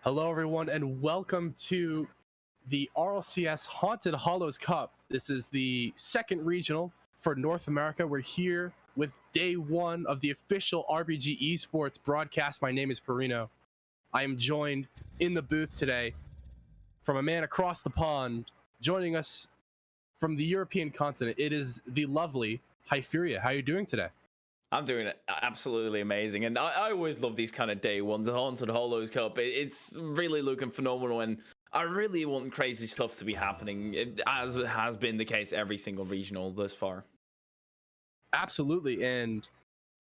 Hello, everyone, and welcome to the RLCS Haunted Hollows Cup. This is the second regional for North America. We're here with day one of the official RBG Esports broadcast. My name is Perino. I am joined in the booth today from a man across the pond, joining us from the European continent. It is the lovely Xpurt. How are you doing today? I'm doing it absolutely amazing, and I always love these kind of day ones. The Haunted Hollows Cup, it's really looking phenomenal, and I really want crazy stuff to be happening, as has been the case every single regional thus far. Absolutely, and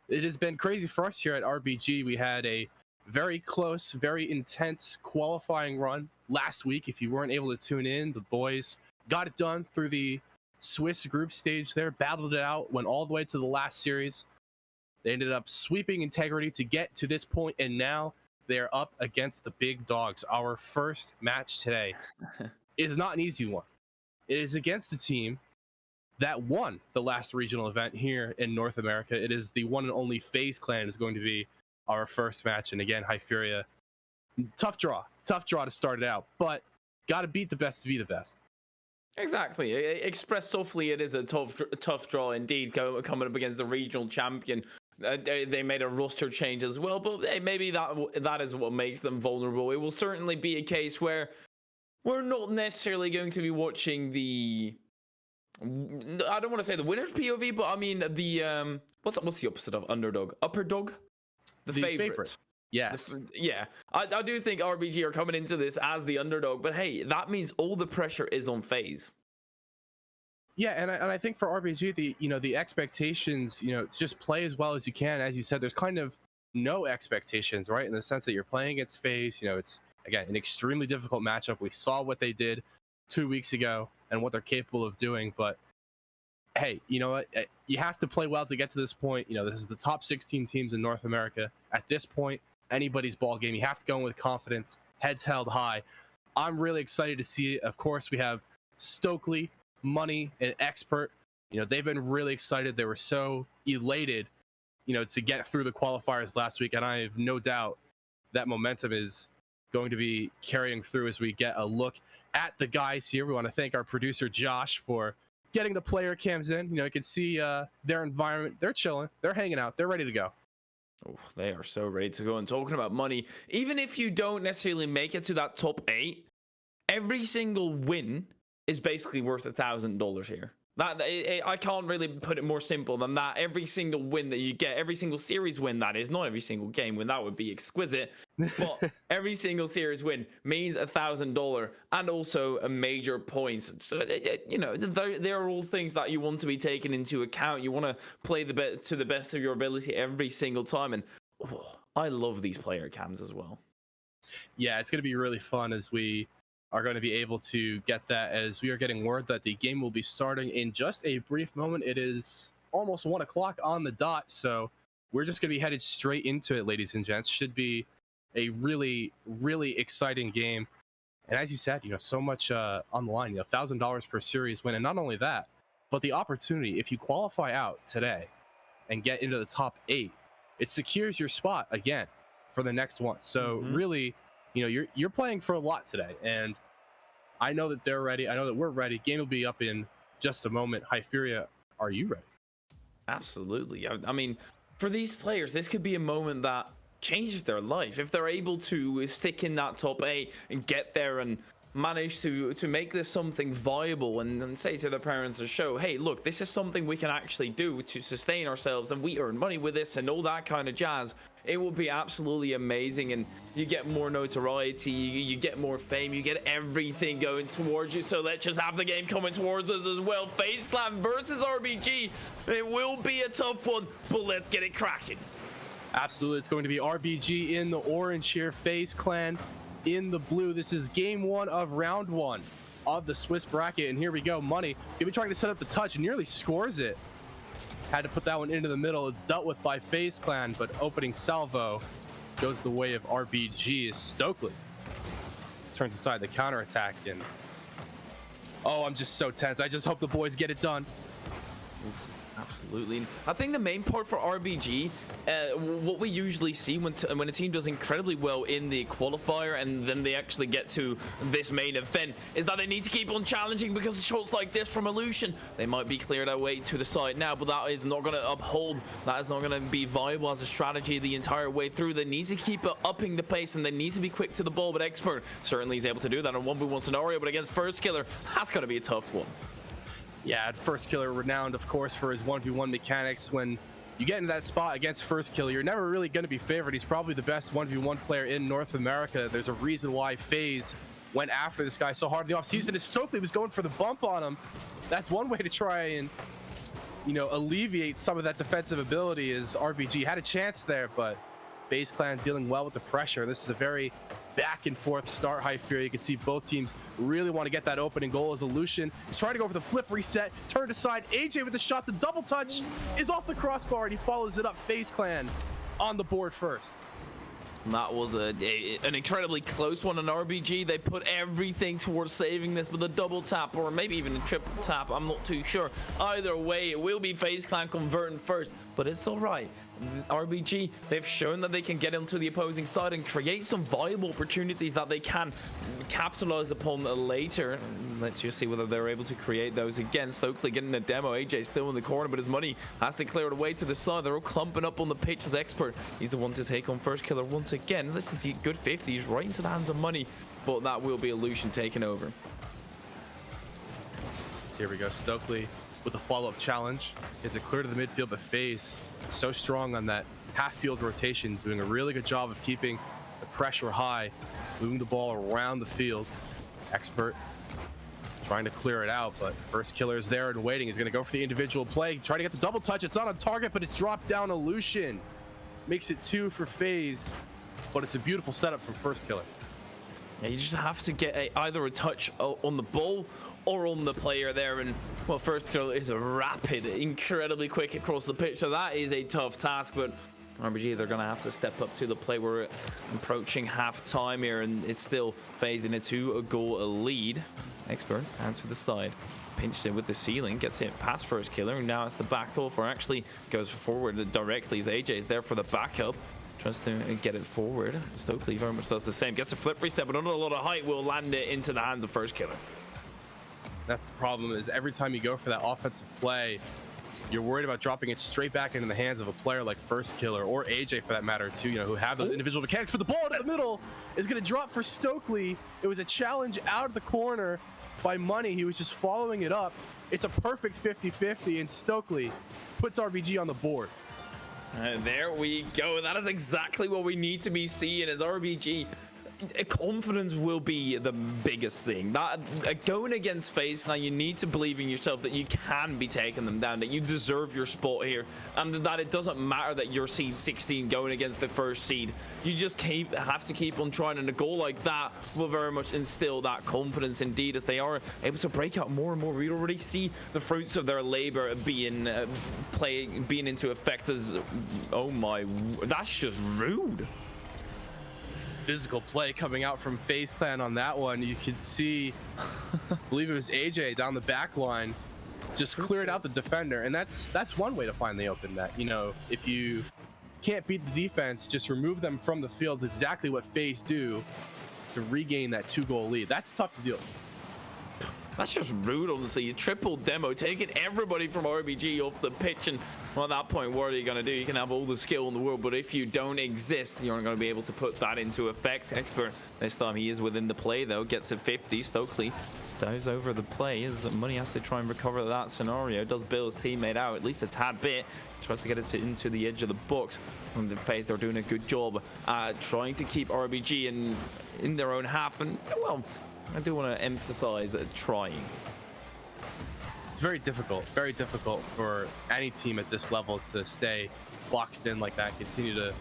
it has been crazy for us here at RBG. We had a very close, very intense qualifying run last week. If you weren't able to tune in, the boys got it done through the Swiss group stage there, battled it out, went all the way to the last series. They ended up sweeping Integrity to get to this point, and now they're up against the big dogs. Our first match today is not an easy one. It is against a team that won the last regional event here in North America. It is the one and only FaZe clan is going to be our first match. And again, Xpurt, tough draw to start it out, but got to beat the best to be the best. Exactly. Expressed softly, it is a tough draw indeed, coming up against the regional champion. They made a roster change as well, but maybe that is what makes them vulnerable. It will certainly be a case where we're not necessarily going to be watching the, I don't want to say the winner's POV, but I mean the what's the opposite of underdog? Upper dog? The favorite. Yes. Yeah. I do think RBG are coming into this as the underdog, but hey, that means all the pressure is on FaZe. Yeah, and I think for RBG, the expectations, it's just play as well as you can. As you said, there's kind of no expectations, right? In the sense that you're playing against FaZe, it's, again, an extremely difficult matchup. We saw what they did 2 weeks ago and what they're capable of doing. But hey, you know what? You have to play well to get to this point. This is the top 16 teams in North America. At this point, anybody's ball game. You have to go in with confidence, heads held high. I'm really excited to see it. Of course, we have Stokelyy, Money, and Xpurt. They've been really excited. They were so elated, to get through the qualifiers last week, and I have no doubt that momentum is going to be carrying through as we get a look at the guys here. We want to thank our producer Josh for getting the player cams in. You can see their environment. They're chilling. They're hanging out. They're ready to go. Oh, they are so ready to go. And talking about money, even if you don't necessarily make it to that top 8, every single win is basically worth $1,000 here. I can't really put it more simple than that. Every single win that you get, every single series win, that is, not every single game win, that would be exquisite, but every single series win means $1,000 and also a major points. So there are all things that you want to be taken into account. You want to play to the best of your ability every single time, and I love these player cams as well. Yeah, it's going to be really fun as we are going to be able to get that, as we are getting word that the game will be starting in just a brief moment. It is almost 1 o'clock on the dot, so we're just going to be headed straight into it, ladies and gents. Should be a really, really exciting game. And as you said, so much on the line, $1,000 per series win. And not only that, but the opportunity, if you qualify out today and get into the top 8, it secures your spot again for the next one. So really, you're playing for a lot today, and I know that they're ready. I know that we're ready. Game will be up in just a moment. Xpurt, are you ready? Absolutely. I mean, for these players, this could be a moment that changes their life. If they're able to stick in that top 8 and get there and manage to make this something viable and say to their parents or show, hey, look, this is something we can actually do to sustain ourselves and we earn money with this and all that kind of jazz, it will be absolutely amazing. And you get more notoriety, you get more fame, you get everything going towards you. So let's just have the game coming towards us as well. FaZe Clan versus RBG. It will be a tough one, but let's get it cracking. Absolutely. It's going to be RBG in the orange here, FaZe Clan in the blue. This is game 1 of round 1 of the Swiss bracket, and here we go. Money is gonna be trying to set up the touch and nearly scores it. Had to put that one into the middle. It's dealt with by FaZe Clan, but opening salvo goes the way of RBG as Stokelyy turns aside the counterattack. And oh, I'm just so tense. I just hope the boys get it done. Absolutely. I think the main part for RBG, what we usually see when a team does incredibly well in the qualifier and then they actually get to this main event, is that they need to keep on challenging, because shots like this from Illusion, they might be cleared away to the side now, but that is not going to uphold. That is not going to be viable as a strategy the entire way through. They need to keep upping the pace and they need to be quick to the ball, but Xpurt certainly is able to do that in a 1v1 scenario, but against First Killer, that's going to be a tough one. Yeah, First Killer renowned, of course, for his 1v1 mechanics. When you get into that spot against First Killer, you're never really going to be favored. He's probably the best 1v1 player in North America. There's a reason why FaZe went after this guy so hard in the offseason. As Stokelyy was going for the bump on him. That's one way to try and, you know, alleviate some of that defensive ability. As RBG had a chance there, but FaZe Clan dealing well with the pressure. This is a very back and forth start. High Fury, you can see both teams really want to get that opening goal. As Illusion is trying to go for the flip reset, turned aside. AJ with the shot, the double touch is off the crossbar, and he follows it up. FaZe Clan on the board first. That was an incredibly close one on RBG. They put everything towards saving this with a double tap, or maybe even a triple tap. I'm not too sure. Either way, it will be FaZe Clan converting first, but it's all right. RBG, they've shown that they can get into the opposing side and create some viable opportunities that they can capitalize upon later. Let's just see whether they're able to create those again. Stokelyy getting a demo. AJ still in the corner, but his money has to clear it away to the side. They're all clumping up on the pitch as Xpurt. He's the one to take on First Killer once again. This is the good 50s right into the hands of money, but that will be Illusion taking over. So here we go. Stokelyy with a follow-up challenge. It's a clear to the midfield, but FaZe so strong on that half-field rotation, doing a really good job of keeping the pressure high, moving the ball around the field. Xpurt trying to clear it out, but First Killer is there and waiting. He's going to go for the individual play, try to get the double touch. It's not on target, but it's dropped down. Illusion makes it 2 for FaZe, but it's a beautiful setup from First Killer. Yeah, you just have to get either a touch on the ball or on the player there, and well, First Killer is a rapid, incredibly quick across the pitch, so that is a tough task. But RBG, they're gonna have to step up to the play. We're approaching half time here, and it's still FaZe in a 2-goal lead. Xpurt out to the side, pinched in with the ceiling, gets it past First Killer, and now it's the back off, or actually goes forward directly as AJ is there for the backup. Tries to get it forward. Stokelyy very much does the same. Gets a flip reset, but under a lot of height will land it into the hands of First Killer. That's the problem, is every time you go for that offensive play, you're worried about dropping it straight back into the hands of a player like First Killer, or AJ for that matter too, you know, who have those individual mechanics. For the ball in the middle is going to drop for Stokelyy. It was a challenge out of the corner by Money. He was just following it up. It's a perfect 50-50, and Stokelyy puts RBG on the board. There we go. That is exactly what we need to be seeing as RBG. Confidence will be the biggest thing. That going against FaZe, now you need to believe in yourself that you can be taking them down, that you deserve your spot here, and that it doesn't matter that you're seed 16 going against the first seed. You just have to keep on trying, and a goal like that will very much instill that confidence indeed, as they are able to break out more and more. We already see the fruits of their labor being into effect. As oh my, that's just rude. Physical play coming out from FaZe Clan on that one. You can see, I believe it was AJ down the back line, just cleared out the defender, and that's one way to find the open net. You know, if you can't beat the defense, just remove them from the field. Exactly what FaZe do to regain that 2-goal lead. That's tough to deal with. That's just rude, honestly. You triple demo, taking everybody from RBG off the pitch, and well, at that point, what are you going to do? You can have all the skill in the world, but if you don't exist, you're not going to be able to put that into effect. Xpurt, this time he is within the play, though, gets a 50. Stokelyy dives over the play, as Money has to try and recover that scenario. Does bail his teammate out, at least a tad bit. Tries to get it into the edge of the box. And the FaZe, they're doing a good job trying to keep RBG in their own half, and well, I do want to emphasize trying. It's very difficult for any team at this level to stay boxed in like that, continue to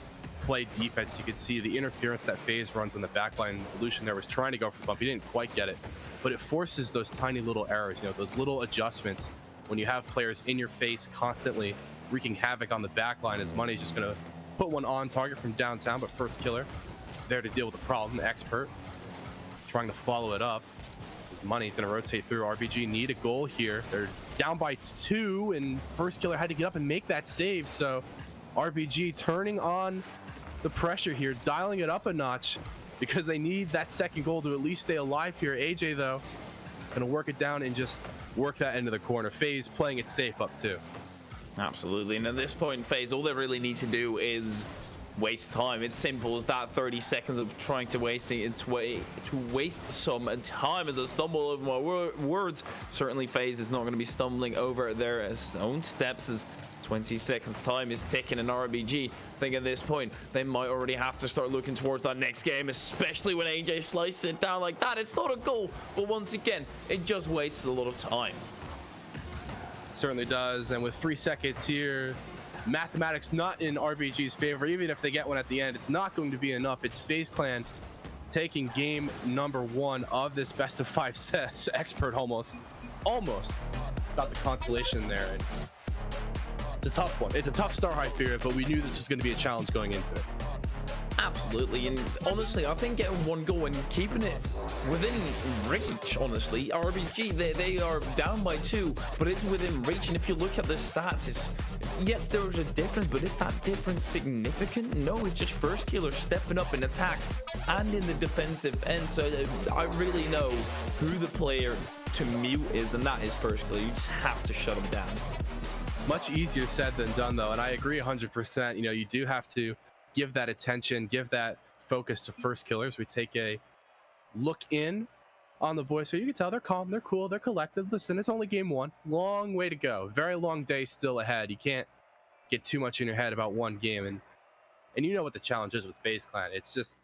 play defense. You could see the interference that FaZe runs on the backline. Illusion there was trying to go for the bump. He didn't quite get it, but it forces those tiny little errors, you know, those little adjustments when you have players in your face constantly wreaking havoc on the backline. As Money's just going to put one on target from downtown, but First Killer there to deal with the problem. Xpurt trying to follow it up. Money's going to rotate through. RBG need a goal here. They're down by 2, and first killer had to get up and make that save. So RBG turning on the pressure here, dialing it up a notch because they need that second goal to at least stay alive here. AJ, though, gonna work it down and just work that into the corner. FaZe playing it safe up 2. Absolutely. And at this point, FaZe, all they really need to do is waste time. It's simple as that. 30 seconds of trying to waste some time. As I stumble over my words, certainly FaZe is not going to be stumbling over their own steps, as 20 seconds time is ticking. And RBG, I think at this point they might already have to start looking towards that next game, especially when AJ slices it down like that. It's not a goal, but once again, it just wastes a lot of time. Certainly does. And with 3 seconds here, mathematics not in RBG's favor. Even if they get one at the end, it's not going to be enough. It's FaZe Clan taking game number 1 of this best of 5 sets. Xpurt almost got the consolation there. And it's a tough one. It's a tough start, I fear, but we knew this was going to be a challenge going into it. Absolutely. And honestly, I think getting 1 goal and keeping it within reach, honestly, RBG, they are down by 2, but it's within reach. And if you look at the stats, yes, there was a difference, but is that difference significant? No, it's just first killer stepping up in attack and in the defensive end. So I really know who the player to mute is, and that is first killer. You just have to shut him down. Much easier said than done, though, and I agree 100%. You know, you do have to give that attention, give that focus to first killers. We take a look in on the boys, so you can tell they're calm, they're cool, they're collected. Listen, it's only game 1. Long way to go. Very long day still ahead. You can't get too much in your head about one game, and you know what the challenge is with FaZe Clan. It's just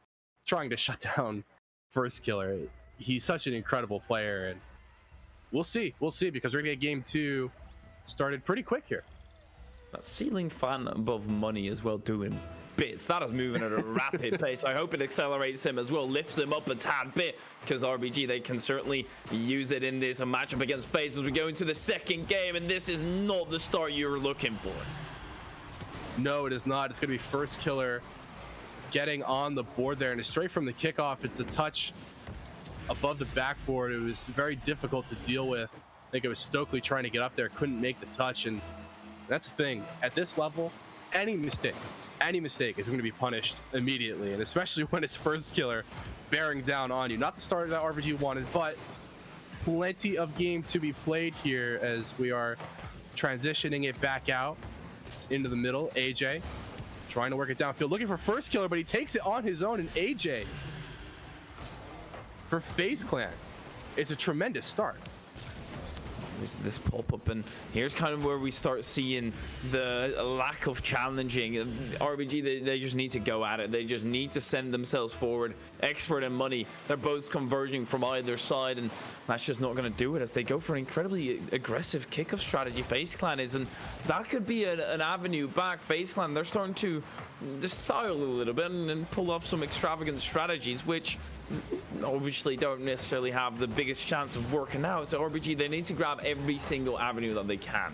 trying to shut down first killer. He's such an incredible player, and we'll see because we're gonna get game 2 started pretty quick here. That ceiling fan above money as well doing bits. That is moving at a rapid pace. I hope it accelerates him as well, lifts him up a tad bit, because RBG, they can certainly use it in this matchup against FaZe as we go into the second game, and this is not the start you were looking for. No, it is not. It's going to be first killer getting on the board there, and straight from the kickoff, it's a touch above the backboard. It was very difficult to deal with. I think it was Stokelyy trying to get up there, couldn't make the touch, and that's the thing. At this level, any mistake is going to be punished immediately, and especially when it's first killer bearing down on you. Not the start that RBG wanted, but plenty of game to be played here as we are transitioning it back out into the middle. AJ trying to work it downfield, looking for first killer, but he takes it on his own, and AJ for FaZe Clan, it's a tremendous start. This pop-up, and here's kind of where we start seeing the lack of challenging. RBG, they just need to go at it. They just need to send themselves forward. Xpurt and Money, they're both converging from either side, and that's just not going to do it as they go for an incredibly aggressive kickoff strategy. FaZe Clan is, and that could be an avenue back. FaZe Clan, they're starting to just style a little bit and pull off some extravagant strategies, which obviously don't necessarily have the biggest chance of working out. So RBG, they need to grab every single avenue that they can.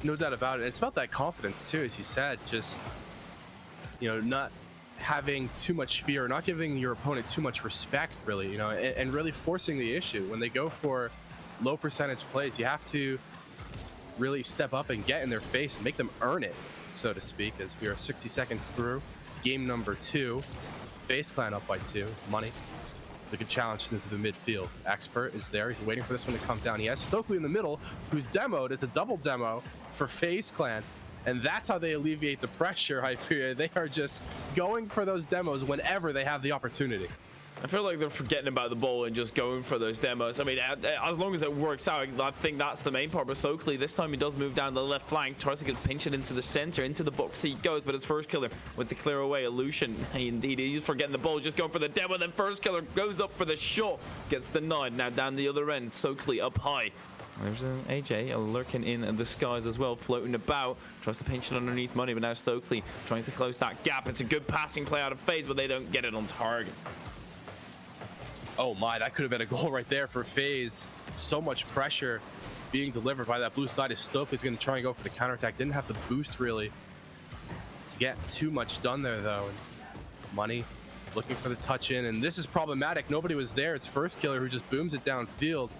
No doubt about it. It's about that confidence too, as you said. Just, you know, not having too much fear, not giving your opponent too much respect, really, you know, and really forcing the issue. When they go for low percentage plays, you have to really step up and get in their face and make them earn it, so to speak, as we are 60 seconds through game number 2. FaZe Clan up by 2. Money. They could challenge through the midfield. Xpurt is there. He's waiting for this one to come down. He has Stokelyy in the middle, who's demoed. It's a double demo for FaZe Clan. And that's how they alleviate the pressure, I fear. They are just going for those demos whenever they have the opportunity. I feel like they're forgetting about the ball and just going for those demos. I mean, as long as it works out, I think that's the main part. But Stokelyy, this time he does move down the left flank, tries to pinch it into the center, into the box he goes, but it's first killer with the clear away. Illusion, indeed, he's forgetting the ball, just going for the demo, then first killer goes up for the shot, gets denied. Now down the other end, Stokelyy up high. There's an AJ lurking in the skies as well, floating about, tries to pinch it underneath Money, but now Stokelyy trying to close that gap. It's a good passing play out of FaZe, but they don't get it on target. Oh my, that could have been a goal right there for FaZe. So much pressure being delivered by that blue side. As Stokely's going to try and go for the counterattack. Didn't have the boost really to get too much done there though. And Money looking for the touch in, and this is problematic. Nobody was there. It's first killer who just booms it downfield.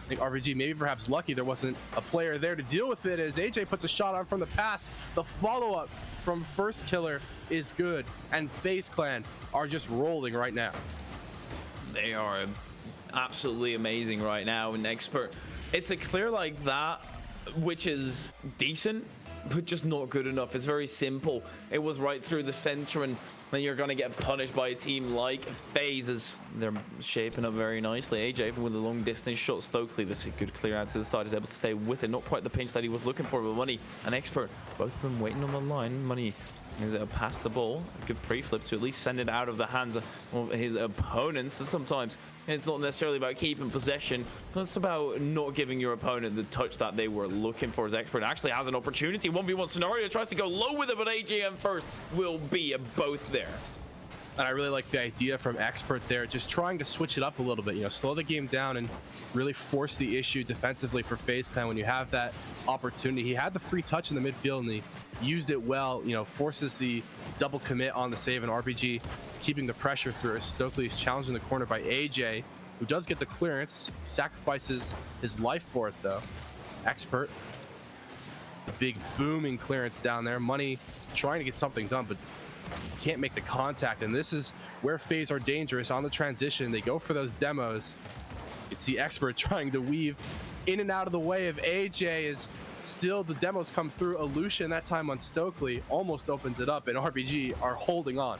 I think RBG maybe perhaps lucky there wasn't a player there to deal with it as AJ puts a shot on from the pass. The follow-up from First Killer is good, and FaZe Clan are just rolling right now. They are absolutely amazing right now in Xpurt. It's a clear like that, which is decent, but just not good enough. It's very simple. It was right through the center, and then you're going to get punished by a team like FaZe. They're shaping up very nicely. AJ with a long distance shot. Stokelyy, this is a good clear out to the side, is able to stay with it. Not quite the pinch that he was looking for, but Money and Xpurt, both of them waiting on the line. Money is able to pass the ball. A good pre-flip to at least send it out of the hands of his opponents. So sometimes it's not necessarily about keeping possession, but it's about not giving your opponent the touch that they were looking for. As Xpurt actually has an opportunity. 1v1 scenario, tries to go low with it, but AJ and First will be both there. And I really like the idea from Xpurt there, just trying to switch it up a little bit, slow the game down and really force the issue defensively for FaZe Clan when you have that opportunity. He had the free touch in the midfield and he used it well, forces the double commit on the save, and RPG keeping the pressure through. Stokelyy is challenged in the corner by AJ, who does get the clearance, sacrifices his life for it though. Xpurt, a big booming clearance down there. Money trying to get something done, but can't make the contact, and this is where FaZe are dangerous on the transition. They go for those demos. You can see Xpurt trying to weave in and out of the way of AJ as still the demos come through. Illusion that time on Stokelyy almost opens it up, and RPG are holding on.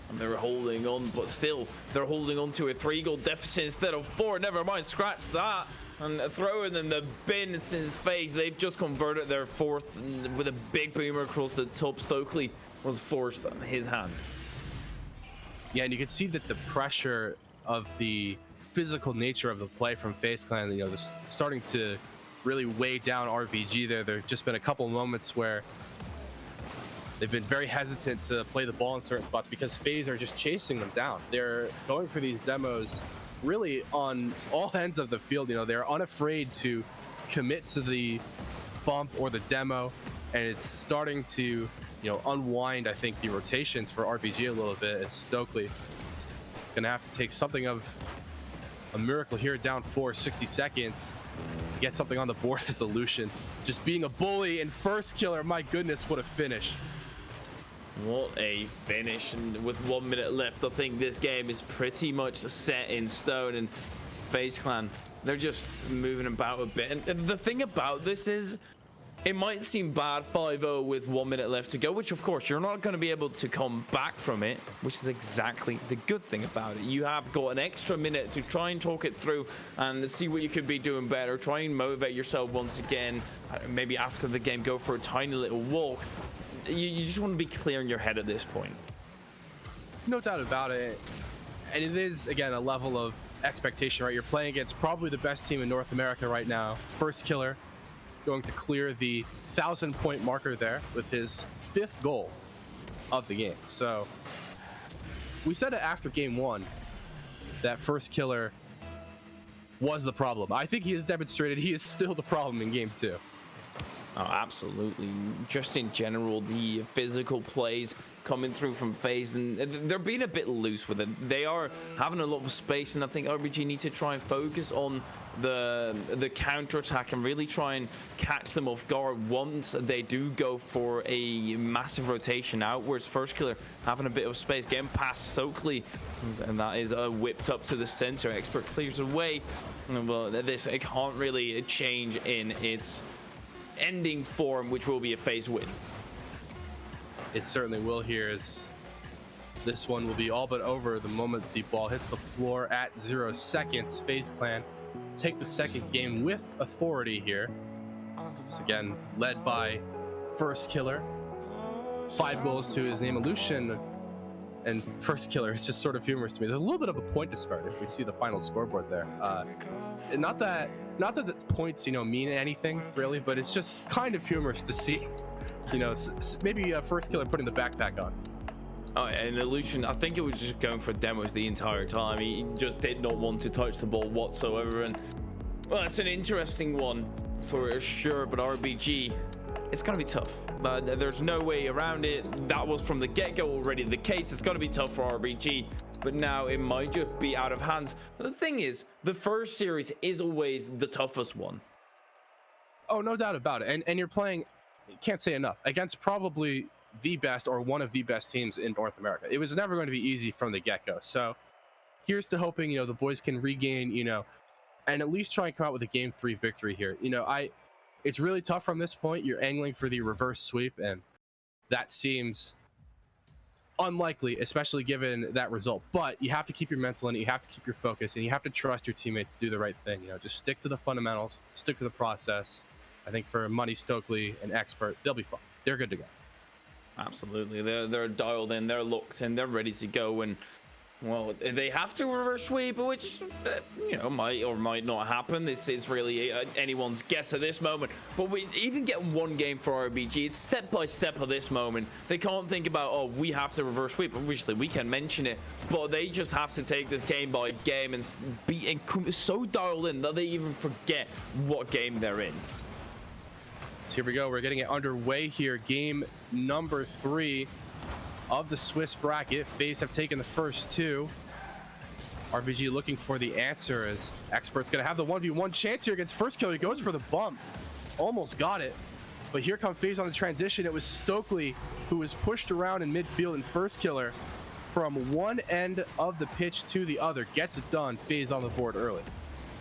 And they're holding on, but still they're holding on to a 3-goal deficit instead of 4. Never mind, scratch that. And throwing in the bin since FaZe, they've just converted their 4th with a big boomer across the top. Stokelyy was forced on his hand. Yeah, and you can see that the pressure of the physical nature of the play from FaZe Clan, just starting to really weigh down RPG there. There've just been a couple moments where they've been very hesitant to play the ball in certain spots because FaZe are just chasing them down. They're going for these demos really on all ends of the field. They're unafraid to commit to the bump or the demo, and it's starting to unwind, I think, the rotations for RPG a little bit, as Stokelyy is going to have to take something of a miracle here, down 4, 60 seconds, get something on the board as Illusion just being a bully, and First Killer, my goodness, what a finish. What a finish, and with 1 minute left, I think this game is pretty much set in stone, and FaZe Clan, they're just moving about a bit. And the thing about this is, it might seem bad 5-0 with 1 minute left to go, which of course you're not going to be able to come back from it, which is exactly the good thing about it. You have got an extra minute to try and talk it through and see what you could be doing better. Try and motivate yourself once again. Maybe after the game, go for a tiny little walk. You just want to be clear in your head at this point. No doubt about it. And it is, again, a level of expectation, right? You're playing against probably the best team in North America right now. First Killer going to clear the 1,000-point marker there with his 5th goal of the game. So we said it after game 1 that First Killer was the problem. I think he has demonstrated he is still the problem in game 2. Oh, absolutely. Just in general, the physical plays coming through from FaZe, and they're being a bit loose with it. They are having a lot of space, and I think RBG needs to try and focus on the counter attack and really try and catch them off guard once they do go for a massive rotation outwards. First Killer having a bit of space, getting past Stokelyy, and that is whipped up to the center. Xpurt clears away. Well, this, it can't really change in its ending form, which will be a FaZe win. It certainly will here, as this one will be all but over the moment the ball hits the floor at 0 seconds. FaZe Clan take the second game with authority here. So again, led by First Killer. 5 goals to his name, Illusion, and First Killer is just sort of humorous to me. There's a little bit of a point disparity if we see the final scoreboard there. Not that the points, mean anything really, but it's just kind of humorous to see, maybe First Killer putting the backpack on. Oh, and Illusion, I think it was just going for demos the entire time. He just did not want to touch the ball whatsoever, and well, it's an interesting one for sure. But RBG it's going to be tough. There's no way around it. That was from the get-go already the case. It's going to be tough for RBG, but now it might just be out of hands. But the thing is, the first series is always the toughest one. Oh, no doubt about it. And you're playing, can't say enough, against probably the best or one of the best teams in North America. It was never going to be easy from the get-go. So here's to hoping, you know, the boys can regain, you know, and at least try and come out with a Game 3 victory here. You know, it's really tough from this point. You're angling for the reverse sweep, and that seems unlikely, especially given that result. But you have to keep your mental in it, you have to keep your focus, and you have to trust your teammates to do the right thing. You know, just stick to the fundamentals, stick to the process. I think for Money, Stokelyy, and Xpurt, they'll be fine. They're good to go. Absolutely. They're dialed in, they're locked in, they're ready to go, and well, they have to reverse sweep, which you know, might or might not happen. This is really anyone's guess at this moment. But we even get one game for RBG. It's step by step at this moment. They can't think about, oh, we have to reverse sweep. Obviously, we can mention it, but they just have to take this game by game and be so dialed in that they even forget what game they're in. So here we go. We're getting it underway here. Game number 3 of the Swiss bracket. FaZe have taken the first 2. RBG looking for the answer as Xpurt's gonna have the 1v1 chance here against First Killer. He goes for the bump, almost got it, but here comes FaZe on the transition. It was Stokelyy who was pushed around in midfield, and First Killer from one end of the pitch to the other gets it done. FaZe on the board early.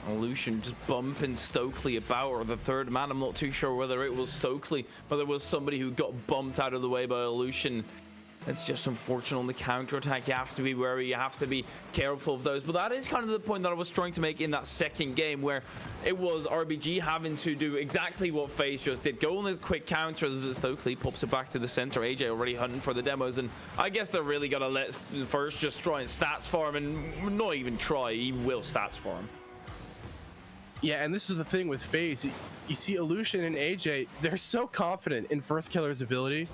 Lucian just bumping Stokelyy about, or the third man. I'm not too sure whether it was Stokelyy, but there was somebody who got bumped out of the way by Lucian. It's just unfortunate on the counter-attack. You have to be wary, you have to be careful of those. But that is kind of the point that I was trying to make in that second game, where it was RBG having to do exactly what FaZe just did. Go on the quick counter as Stokelyy pops it back to the center. AJ already hunting for the demos, and I guess they're really going to let First just try and stats farm, and not even try, he will stats farm. Yeah, and this is the thing with FaZe. You see Lucian and AJ, they're so confident in First Killer's ability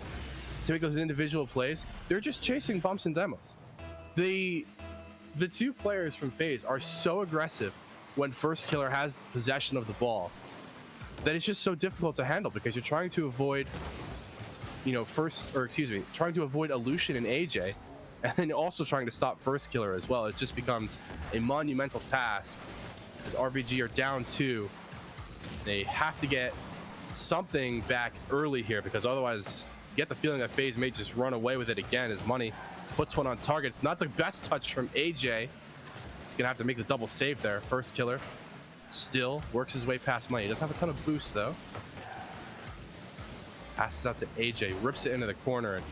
to make those individual plays. They're just chasing bumps and demos. The 2 players from FaZe are so aggressive when First Killer has possession of the ball that it's just so difficult to handle, because you're trying to avoid, you know, trying to avoid Lucian and AJ, and then also trying to stop First Killer as well. It just becomes a monumental task as RBG are down 2. They have to get something back early here, because otherwise get the feeling that FaZe may just run away with it again as Money puts one on target. It's not the best touch from AJ. He's gonna have to make the double save there. First Killer still works his way past Money. He doesn't have a ton of boost though. Passes out to AJ, rips it into the corner, and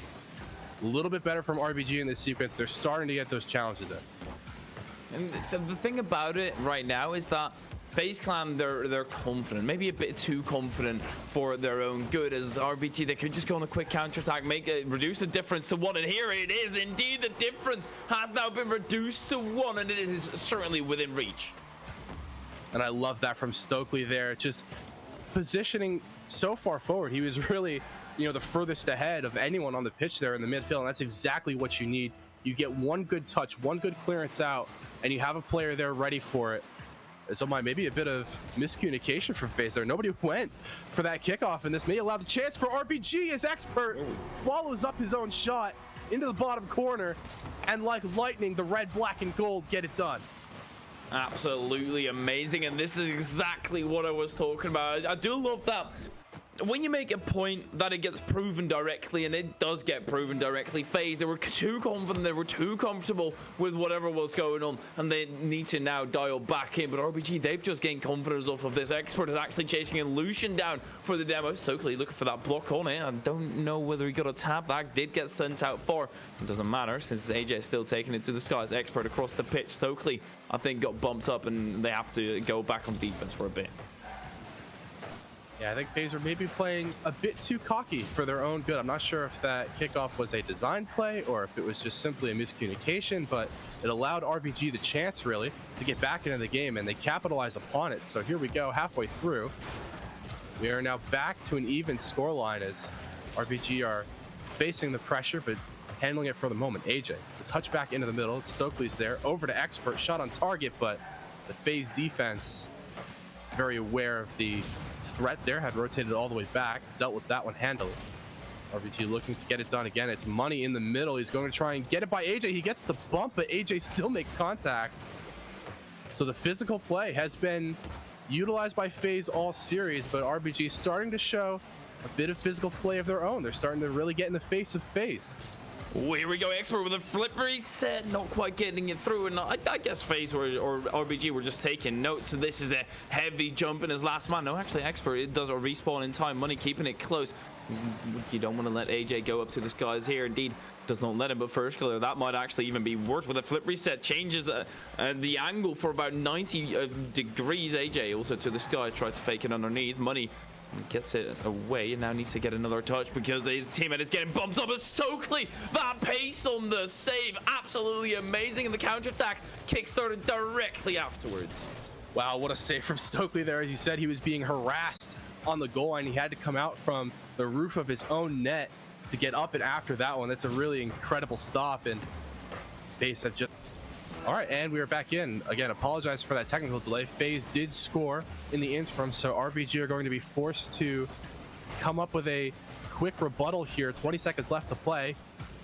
a little bit better from RBG in this sequence. They're starting to get those challenges in. And the thing about it right now is that FaZe Clan, they're confident, maybe a bit too confident for their own good. As RBG, they could just go on a quick counterattack, reduce the difference to 1, and here it is. Indeed, the difference has now been reduced to 1, and it is certainly within reach. And I love that from Stokelyy there, just positioning so far forward. He was really, you know, the furthest ahead of anyone on the pitch there in the midfield, and that's exactly what you need. You get one good touch, one good clearance out, and you have a player there ready for it. So maybe a bit of miscommunication from FaZe there. Nobody went for that kickoff, and this may allow the chance for RBG as Xpurt follows up his own shot into the bottom corner, and like lightning, the red, black, and gold get it done. Absolutely amazing, and this is exactly what I was talking about. I do love that when you make a point that it gets proven directly, and it does get proven directly. FaZe, they were too confident, they were too comfortable with whatever was going on, and they need to now dial back in. But RBG, they've just gained confidence off of this. Xpurt is actually chasing a Lucian down for the demo. Stokelyy looking for that block on it. I don't know whether he got a tap. That did get sent out for. It doesn't matter since AJ is still taking it to the skies. Xpurt across the pitch. Stokelyy, I think, got bumped up, and they have to go back on defense for a bit. Yeah, I think FaZe are maybe playing a bit too cocky for their own good. I'm not sure if that kickoff was a design play or if it was just simply a miscommunication, but it allowed RBG the chance, really, to get back into the game, and they capitalize upon it. So here we go, halfway through. We are now back to an even scoreline as RBG are facing the pressure, but handling it for the moment. AJ, the touchback into the middle. Stokeley's there, over to Xpurt, shot on target, but the FaZe defense very aware of the threat there, had rotated all the way back, dealt with that one handily. RBG looking to get it done again. It's money in the middle. He's going to try and get it by AJ. He gets the bump, but AJ still makes contact. So the physical play has been utilized by FaZe all series, but RBG is starting to show a bit of physical play of their own. They're starting to really get in the face of FaZe. Oh, here we go, Xpurt with a flip reset, not quite getting it through, and I guess FaZe or RBG were just taking notes. So this is a heavy jump in his last man. No, actually, Xpurt, it does a respawn in time. Money keeping it close. You don't want to let AJ go up to this guy's here. Indeed, does not let him, but first killer, that might actually even be worse. With a flip reset, changes the angle for about 90 degrees. AJ also to this guy, tries to fake it underneath. Money gets it away and now needs to get another touch because his teammate is getting bumped up as Stokelyy. That pace on the save, absolutely amazing, and the counterattack kickstarted directly afterwards. Wow, what a save from Stokelyy there. As you said, he was being harassed on the goal line. He had to come out from the roof of his own net to get up and after that one. That's a really incredible stop, and FaZe have just... All right, and we are back in. Again, apologize for that technical delay. FaZe did score in the interim, so RBG are going to be forced to come up with a quick rebuttal here. 20 seconds left to play.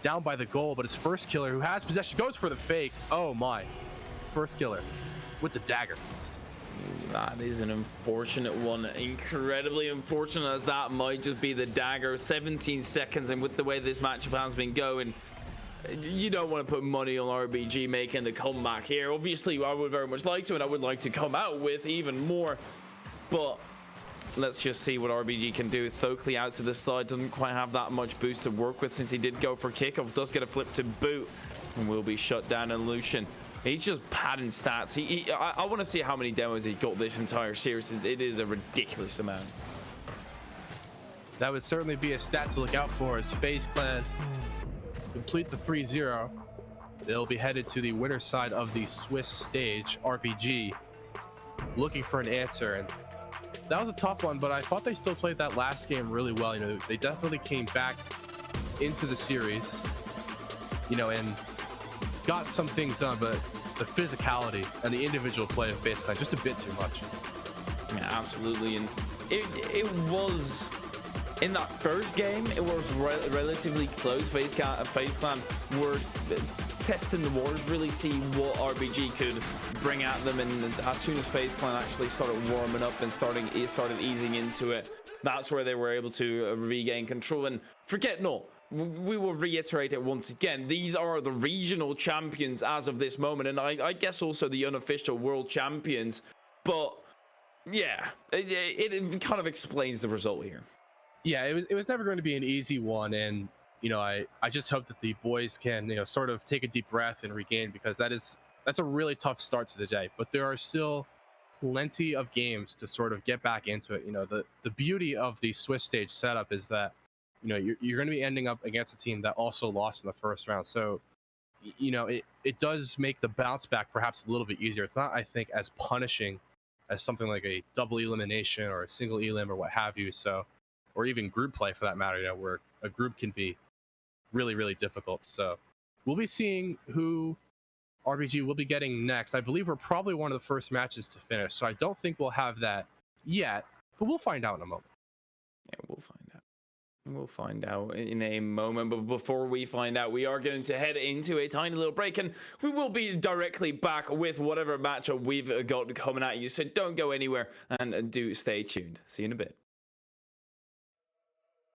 Down by the goal, but his first killer, who has possession, goes for the fake. Oh my. First killer with the dagger. That is an unfortunate one. Incredibly unfortunate, as that might just be the dagger. 17 seconds, and with the way this matchup has been going, you don't want to put money on RBG making the comeback here. Obviously, I would very much like to, and I would like to come out with even more. But let's just see what RBG can do. Stokelyy out to the side, doesn't quite have that much boost to work with since he did go for kickoff. Does get a flip to boot, and will be shut down. And Lucian, he's just padding stats. I want to see how many demos he got this entire series. It is a ridiculous amount. That would certainly be a stat to look out for as FaZe Clan complete the 3-0. They'll be headed to the winner side of the Swiss stage. RBG looking for an answer, and that was a tough one, but I thought they still played that last game really well. You know, they definitely came back into the series, you know, and got some things done, but the physicality and the individual play of FaZe Clan just a bit too much. Yeah, absolutely. And it was, in that first game, it was relatively close. FaZe Clan were testing the waters, really see what RBG could bring at them, and as soon as FaZe Clan actually started warming up and started easing into it, that's where they were able to regain control. And forget not, we will reiterate it once again, these are the regional champions as of this moment, and I guess also the unofficial world champions. But yeah, it kind of explains the result here. Yeah, it was never going to be an easy one, and you know, I just hope that the boys can, you know, sort of take a deep breath and regain, because that's a really tough start to the day. But there are still plenty of games to sort of get back into it. You know, the beauty of the Swiss stage setup is that, you know, you're going to be ending up against a team that also lost in the first round. So, you know, it does make the bounce back perhaps a little bit easier. It's not, I think, as punishing as something like a double elimination or a single elim or what have you. So, or even group play for that matter, you know, where a group can be really, really difficult. So we'll be seeing who RBG will be getting next. I believe we're probably one of the first matches to finish, so I don't think we'll have that yet, but we'll find out in a moment. Yeah, we'll find out. We'll find out in a moment, but before we find out, we are going to head into a tiny little break, and we will be directly back with whatever matchup we've got coming at you, so don't go anywhere and do stay tuned. See you in a bit.